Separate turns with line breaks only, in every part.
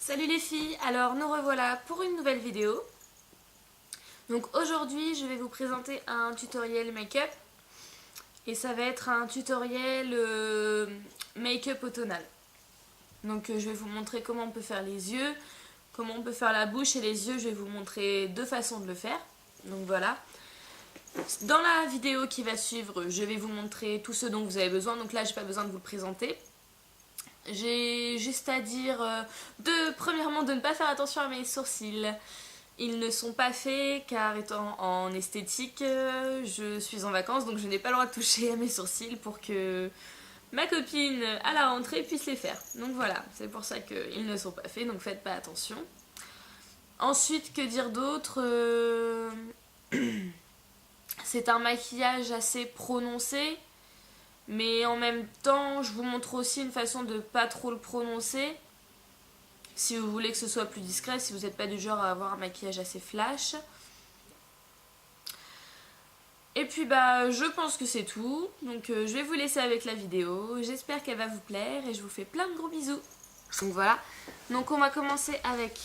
Salut les filles, alors nous revoilà pour une nouvelle vidéo. Donc aujourd'hui je vais vous présenter un tutoriel make-up et ça va être un tutoriel make-up automnal. Donc je vais vous montrer comment on peut faire les yeux, comment on peut faire la bouche et les yeux. Je vais vous montrer deux façons de le faire. Donc voilà. Dans la vidéo qui va suivre, je vais vous montrer tout ce dont vous avez besoin. Donc là j'ai pas besoin de vous le présenter. J'ai juste à dire premièrement de ne pas faire attention à mes sourcils. Ils ne sont pas faits car étant en esthétique, je suis en vacances donc je n'ai pas le droit de toucher à mes sourcils pour que ma copine à la rentrée puisse les faire. Donc voilà, c'est pour ça qu'ils ne sont pas faits, donc faites pas attention. Ensuite, que dire d'autre C'est un maquillage assez prononcé. Mais en même temps, je vous montre aussi une façon de pas trop le prononcer. Si vous voulez que ce soit plus discret, si vous n'êtes pas du genre à avoir un maquillage assez flash. Et puis bah je pense que c'est tout. Donc je vais vous laisser avec la vidéo. J'espère qu'elle va vous plaire et je vous fais plein de gros bisous. Donc voilà. Donc on va commencer avec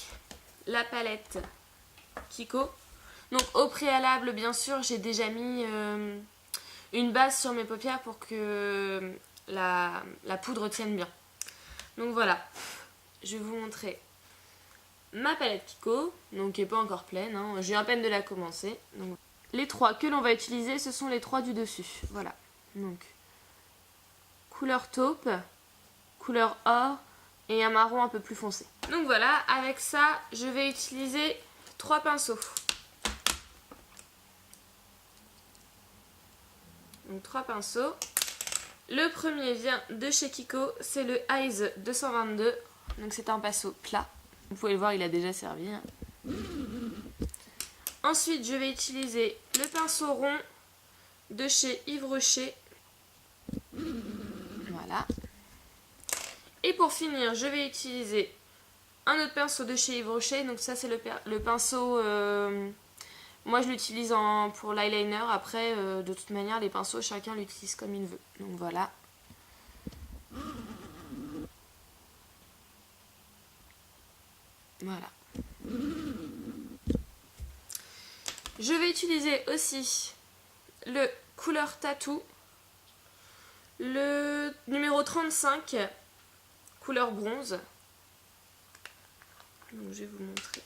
la palette Kiko. Donc au préalable, bien sûr, j'ai déjà mis une base sur mes paupières pour que la poudre tienne bien. Donc voilà, je vais vous montrer ma palette Kiko, donc qui n'est pas encore pleine, hein. Je viens à peine de la commencer. Donc, les trois que l'on va utiliser, ce sont les trois du dessus. Voilà, donc couleur taupe, couleur or et un marron un peu plus foncé. Donc voilà, avec ça, je vais utiliser trois pinceaux. Donc 3 pinceaux. Le premier vient de chez Kiko, c'est le Eyes 222. Donc c'est un pinceau plat. Vous pouvez le voir, il a déjà servi. Ensuite, je vais utiliser le pinceau rond de chez Yves Rocher. Voilà. Et pour finir, je vais utiliser un autre pinceau de chez Yves Rocher. Donc ça, c'est le pinceau... moi je l'utilise pour l'eyeliner, après de toute manière les pinceaux chacun l'utilise comme il veut. Donc voilà. Voilà. Je vais utiliser aussi le couleur tattoo, le numéro 35, couleur bronze. Donc je vais vous montrer.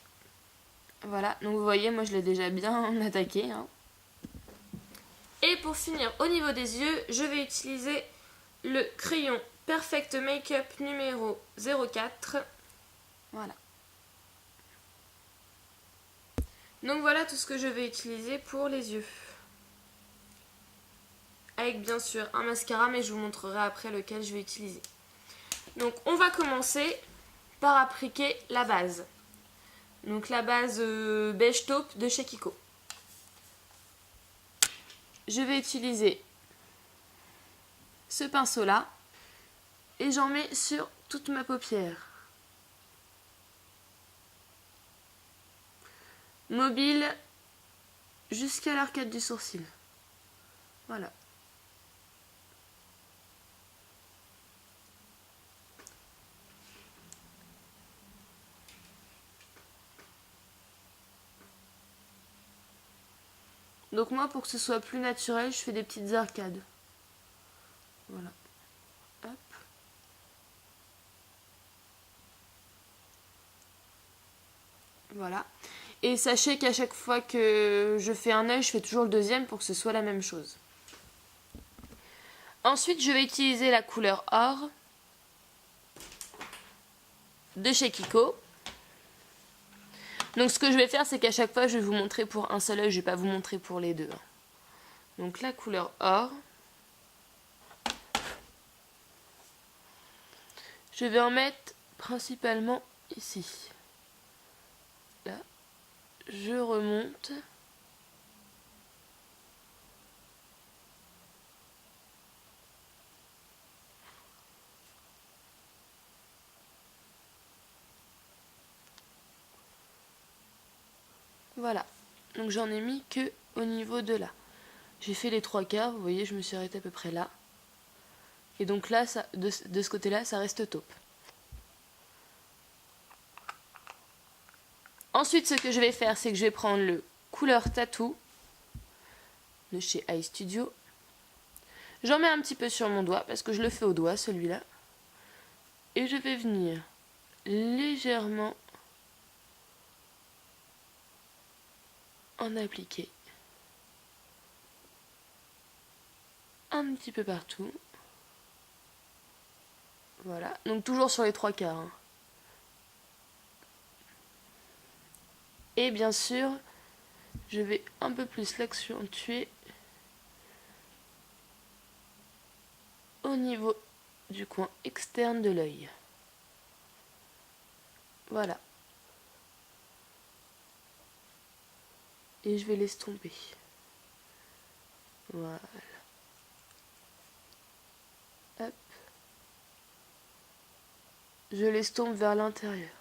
Voilà, donc vous voyez, moi je l'ai déjà bien attaqué. Hein. Et pour finir, au niveau des yeux, je vais utiliser le crayon Perfect Makeup numéro 04. Voilà. Donc voilà tout ce que je vais utiliser pour les yeux. Avec bien sûr un mascara, mais je vous montrerai après lequel je vais utiliser. Donc on va commencer par appliquer la base. Donc la base beige taupe de chez Kiko. Je vais utiliser ce pinceau là et j'en mets sur toute ma paupière. Mobile jusqu'à l'arcade du sourcil. Voilà. Donc moi, pour que ce soit plus naturel, je fais des petites arcades. Voilà. Hop. Voilà. Et sachez qu'à chaque fois que je fais un œil, je fais toujours le deuxième pour que ce soit la même chose. Ensuite, je vais utiliser la couleur or de chez Kiko. Donc ce que je vais faire, c'est qu'à chaque fois, je vais vous montrer pour un seul œil, je ne vais pas vous montrer pour les deux. Donc la couleur or. Je vais en mettre principalement ici. Là, je remonte. Voilà, donc j'en ai mis que au niveau de là. J'ai fait les trois quarts, vous voyez, je me suis arrêtée à peu près là. Et donc là, ça, de ce côté-là, ça reste taupe. Ensuite, ce que je vais faire, c'est que je vais prendre le couleur Tattoo de chez Eye Studio. J'en mets un petit peu sur mon doigt parce que je le fais au doigt celui-là. Et je vais venir légèrement en appliquer un petit peu partout. Voilà, donc toujours sur les 3/4. Hein. Et bien sûr, je vais un peu plus l'accentuer au niveau du coin externe de l'œil. Voilà. Et je vais l'estomper. Voilà. Hop. Je l'estompe vers l'intérieur.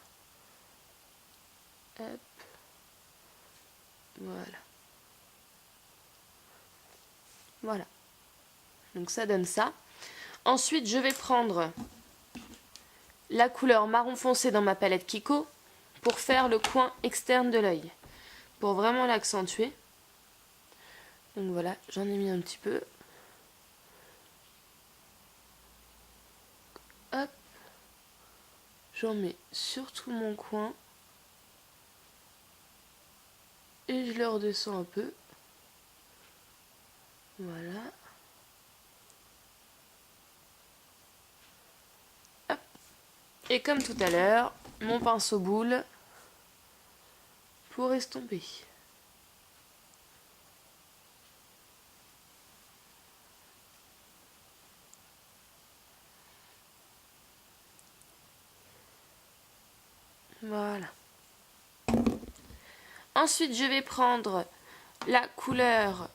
Hop. Voilà. Voilà. Donc ça donne ça. Ensuite, je vais prendre la couleur marron foncé dans ma palette Kiko pour faire le coin externe de l'œil. Pour vraiment l'accentuer. Donc voilà, j'en ai mis un petit peu. Hop. J'en mets sur tout mon coin. Et je le redescends un peu. Voilà. Hop. Et comme tout à l'heure, mon pinceau boule pour estomper. Voilà. Ensuite, je vais prendre la couleur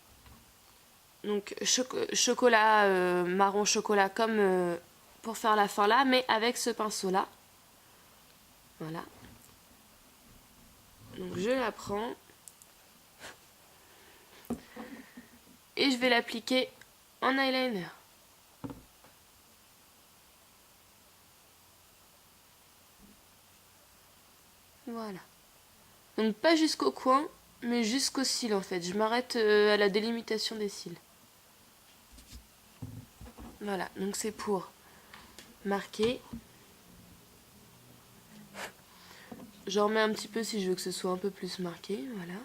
donc chocolat, marron chocolat comme pour faire la fin là, mais avec ce pinceau là. Voilà. Donc je la prends et je vais l'appliquer en eyeliner. Voilà. Donc pas jusqu'au coin, mais jusqu'aux cils en fait. Je m'arrête à la délimitation des cils. Voilà, donc c'est pour marquer. J'en remets un petit peu si je veux que ce soit un peu plus marqué, voilà.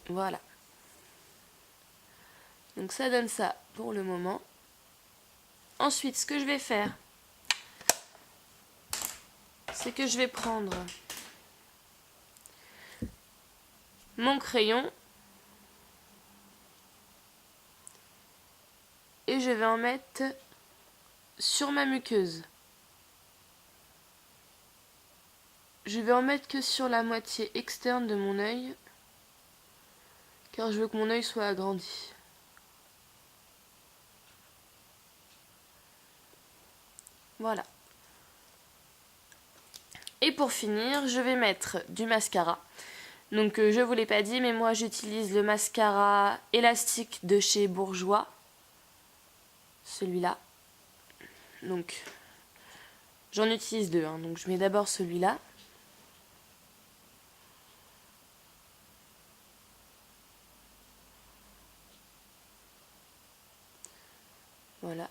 Voilà. Donc ça donne ça pour le moment. Ensuite, ce que je vais faire, c'est que je vais prendre mon crayon et je vais en mettre sur ma muqueuse. Je vais en mettre que sur la moitié externe de mon œil, car je veux que mon œil soit agrandi. Voilà. Et pour finir, je vais mettre du mascara. Donc je vous l'ai pas dit, mais moi j'utilise le mascara élastique de chez Bourjois. Celui-là. Donc j'en utilise deux, hein. Donc je mets d'abord celui-là. Voilà.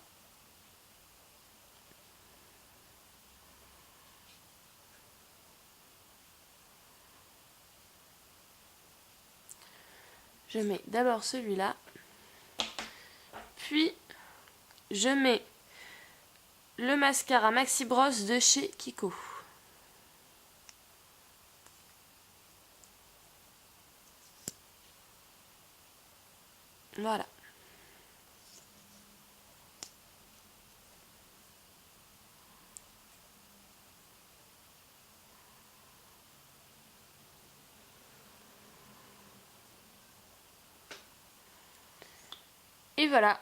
Je mets d'abord celui-là. Puis je mets le mascara Maxi Brosse de chez Kiko. Voilà. Et voilà,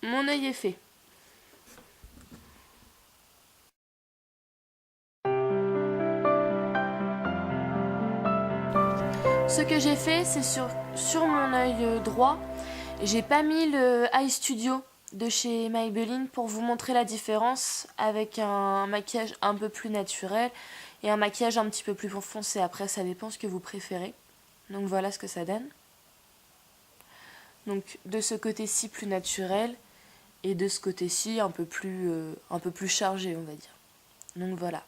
mon œil est fait. Ce que j'ai fait, c'est sur mon œil droit, j'ai pas mis le Eye Studio de chez Maybelline pour vous montrer la différence avec un maquillage un peu plus naturel et un maquillage un petit peu plus foncé. Après, ça dépend ce que vous préférez. Donc voilà ce que ça donne. Donc de ce côté-ci plus naturel et de ce côté-ci un peu plus chargé, on va dire. Donc voilà.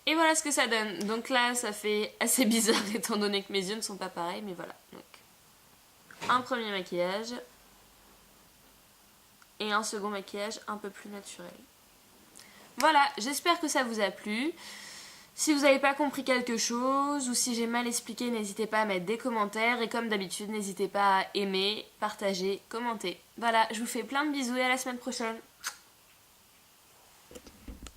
Et voilà ce que ça donne. Donc là, ça fait assez bizarre étant donné que mes yeux ne sont pas pareils, mais voilà. Donc, un premier maquillage et un second maquillage un peu plus naturel. Voilà, j'espère que ça vous a plu. Si vous n'avez pas compris quelque chose ou si j'ai mal expliqué, n'hésitez pas à mettre des commentaires. Et comme d'habitude, n'hésitez pas à aimer, partager, commenter. Voilà, je vous fais plein de bisous et à la semaine prochaine.